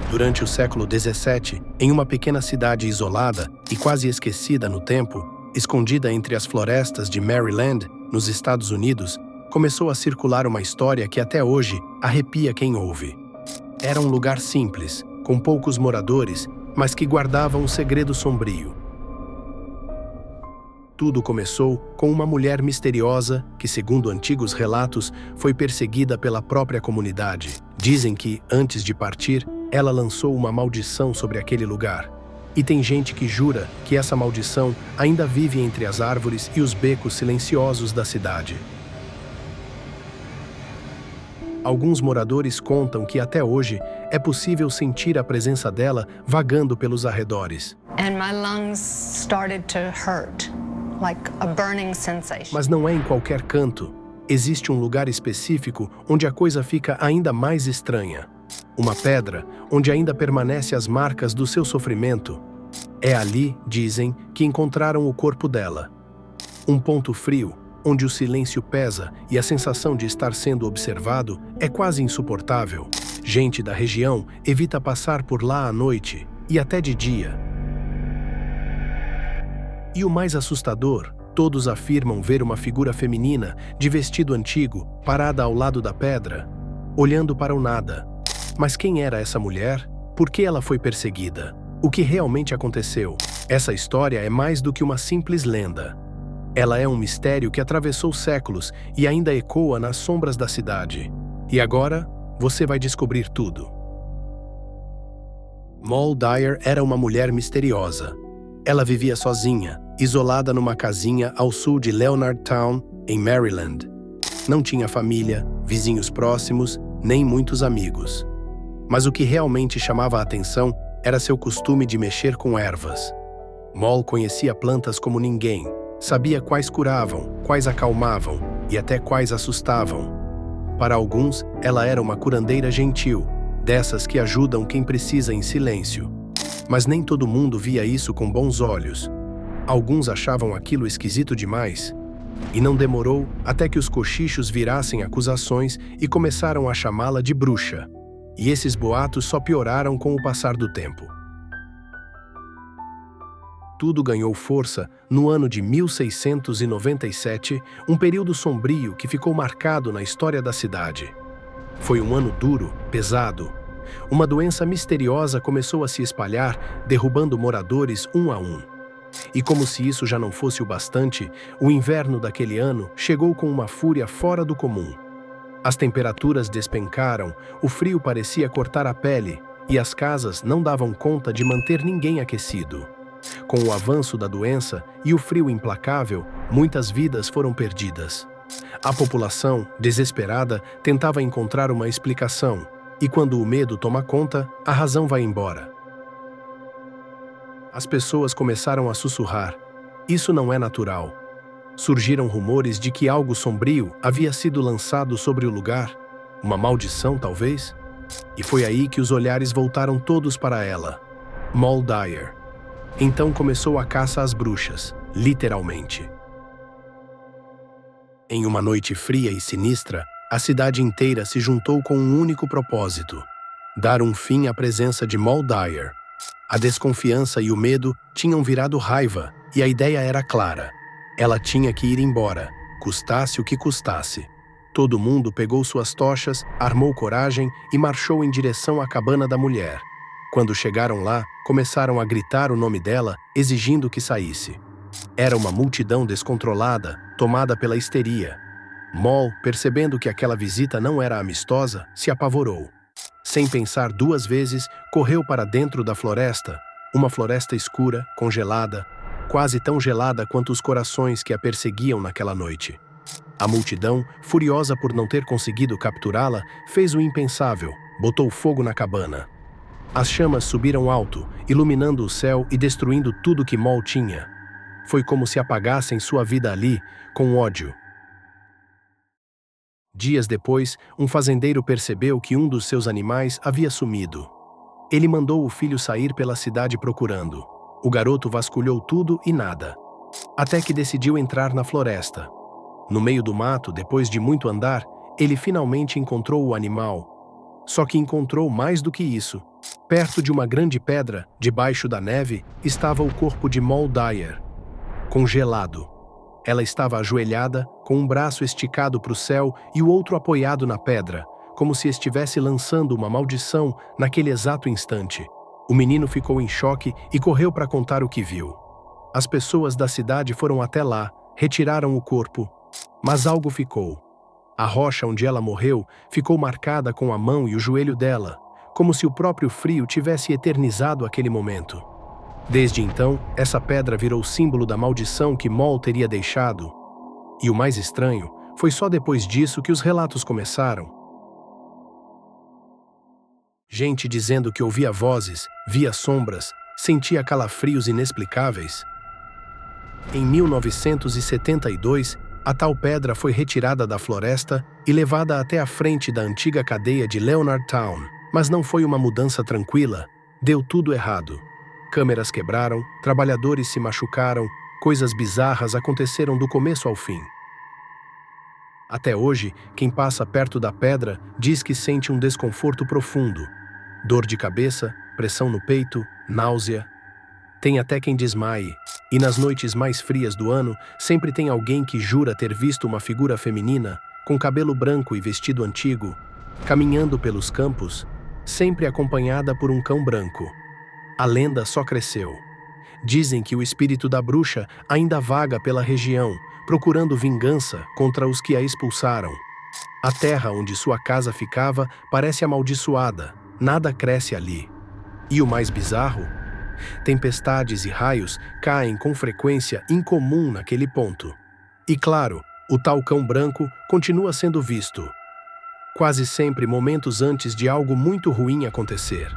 Durante o século XVII, em uma pequena cidade isolada e quase esquecida no tempo, escondida entre as florestas de Maryland, nos Estados Unidos, começou a circular uma história que até hoje arrepia quem ouve. Era um lugar simples, com poucos moradores, mas que guardava um segredo sombrio. Tudo começou com uma mulher misteriosa que, segundo antigos relatos, foi perseguida pela própria comunidade. Dizem que, antes de partir, ela lançou uma maldição sobre aquele lugar. E tem gente que jura que essa maldição ainda vive entre as árvores e os becos silenciosos da cidade. Alguns moradores contam que até hoje é possível sentir a presença dela vagando pelos arredores. And my lungs started to hurt, like a burning sensation. Mas não é em qualquer canto. Existe um lugar específico onde a coisa fica ainda mais estranha. Uma pedra onde ainda permanecem as marcas do seu sofrimento. É ali, dizem, que encontraram o corpo dela. Um ponto frio, onde o silêncio pesa e a sensação de estar sendo observado é quase insuportável. Gente da região evita passar por lá à noite e até de dia. E o mais assustador, todos afirmam ver uma figura feminina de vestido antigo parada ao lado da pedra, olhando para o nada. Mas quem era essa mulher? Por que ela foi perseguida? O que realmente aconteceu? Essa história é mais do que uma simples lenda. Ela é um mistério que atravessou séculos e ainda ecoa nas sombras da cidade. E agora, você vai descobrir tudo. Moll Dyer era uma mulher misteriosa. Ela vivia sozinha, isolada numa casinha ao sul de Leonardtown, em Maryland. Não tinha família, vizinhos próximos, nem muitos amigos. Mas o que realmente chamava a atenção era seu costume de mexer com ervas. Moll conhecia plantas como ninguém, sabia quais curavam, quais acalmavam e até quais assustavam. Para alguns, ela era uma curandeira gentil, dessas que ajudam quem precisa em silêncio. Mas nem todo mundo via isso com bons olhos. Alguns achavam aquilo esquisito demais. E não demorou até que os cochichos virassem acusações e começaram a chamá-la de bruxa. E esses boatos só pioraram com o passar do tempo. Tudo ganhou força no ano de 1697, um período sombrio que ficou marcado na história da cidade. Foi um ano duro, pesado. Uma doença misteriosa começou a se espalhar, derrubando moradores um a um. E como se isso já não fosse o bastante, o inverno daquele ano chegou com uma fúria fora do comum. As temperaturas despencaram, o frio parecia cortar a pele e as casas não davam conta de manter ninguém aquecido. Com o avanço da doença e o frio implacável, muitas vidas foram perdidas. A população, desesperada, tentava encontrar uma explicação, e quando o medo toma conta, a razão vai embora. As pessoas começaram a sussurrar: "Isso não é natural." Surgiram rumores de que algo sombrio havia sido lançado sobre o lugar, uma maldição talvez? E foi aí que os olhares voltaram todos para ela, Moll Dyer. Então começou a caça às bruxas, literalmente. Em uma noite fria e sinistra, a cidade inteira se juntou com um único propósito: dar um fim à presença de Moll Dyer. A desconfiança e o medo tinham virado raiva, e a ideia era clara. Ela tinha que ir embora, custasse o que custasse. Todo mundo pegou suas tochas, armou coragem e marchou em direção à cabana da mulher. Quando chegaram lá, começaram a gritar o nome dela, exigindo que saísse. Era uma multidão descontrolada, tomada pela histeria. Moll, percebendo que aquela visita não era amistosa, se apavorou. Sem pensar duas vezes, correu para dentro da floresta, uma floresta escura, congelada, quase tão gelada quanto os corações que a perseguiam naquela noite. A multidão, furiosa por não ter conseguido capturá-la, fez o impensável, botou fogo na cabana. As chamas subiram alto, iluminando o céu e destruindo tudo que Moll tinha. Foi como se apagassem sua vida ali, com ódio. Dias depois, um fazendeiro percebeu que um dos seus animais havia sumido. Ele mandou o filho sair pela cidade procurando. O garoto vasculhou tudo e nada, até que decidiu entrar na floresta. No meio do mato, depois de muito andar, ele finalmente encontrou o animal. Só que encontrou mais do que isso. Perto de uma grande pedra, debaixo da neve, estava o corpo de Moll Dyer, congelado. Ela estava ajoelhada, com um braço esticado para o céu e o outro apoiado na pedra, como se estivesse lançando uma maldição naquele exato instante. O menino ficou em choque e correu para contar o que viu. As pessoas da cidade foram até lá, retiraram o corpo, mas algo ficou. A rocha onde ela morreu ficou marcada com a mão e o joelho dela, como se o próprio frio tivesse eternizado aquele momento. Desde então, essa pedra virou símbolo da maldição que Moll teria deixado. E o mais estranho, foi só depois disso que os relatos começaram. Gente dizendo que ouvia vozes, via sombras, sentia calafrios inexplicáveis. Em 1972, a tal pedra foi retirada da floresta e levada até a frente da antiga cadeia de Leonard Town. Mas não foi uma mudança tranquila, deu tudo errado. Câmeras quebraram, trabalhadores se machucaram, coisas bizarras aconteceram do começo ao fim. Até hoje, quem passa perto da pedra diz que sente um desconforto profundo. Dor de cabeça, pressão no peito, náusea. Tem até quem desmaie. E nas noites mais frias do ano, sempre tem alguém que jura ter visto uma figura feminina, com cabelo branco e vestido antigo, caminhando pelos campos, sempre acompanhada por um cão branco. A lenda só cresceu. Dizem que o espírito da bruxa ainda vaga pela região, procurando vingança contra os que a expulsaram. A terra onde sua casa ficava parece amaldiçoada, nada cresce ali. E o mais bizarro? Tempestades e raios caem com frequência incomum naquele ponto. E claro, o tal cão branco continua sendo visto, quase sempre momentos antes de algo muito ruim acontecer.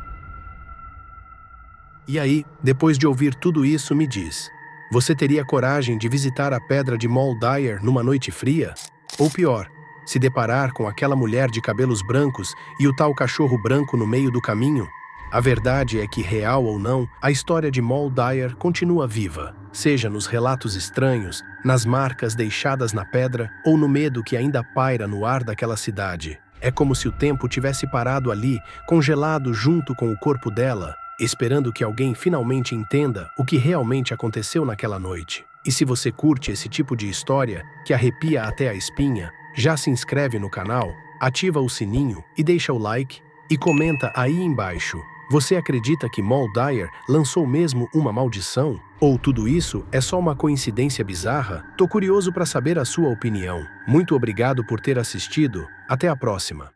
E aí, depois de ouvir tudo isso, me diz, você teria coragem de visitar a pedra de Moll Dyer numa noite fria? Ou pior, se deparar com aquela mulher de cabelos brancos e o tal cachorro branco no meio do caminho? A verdade é que, real ou não, a história de Moll Dyer continua viva, seja nos relatos estranhos, nas marcas deixadas na pedra ou no medo que ainda paira no ar daquela cidade. É como se o tempo tivesse parado ali, congelado junto com o corpo dela, esperando que alguém finalmente entenda o que realmente aconteceu naquela noite. E se você curte esse tipo de história, que arrepia até a espinha, já se inscreve no canal, ativa o sininho e deixa o like e comenta aí embaixo. Você acredita que Moll Dyer lançou mesmo uma maldição? Ou tudo isso é só uma coincidência bizarra? Tô curioso para saber a sua opinião. Muito obrigado por ter assistido. Até a próxima.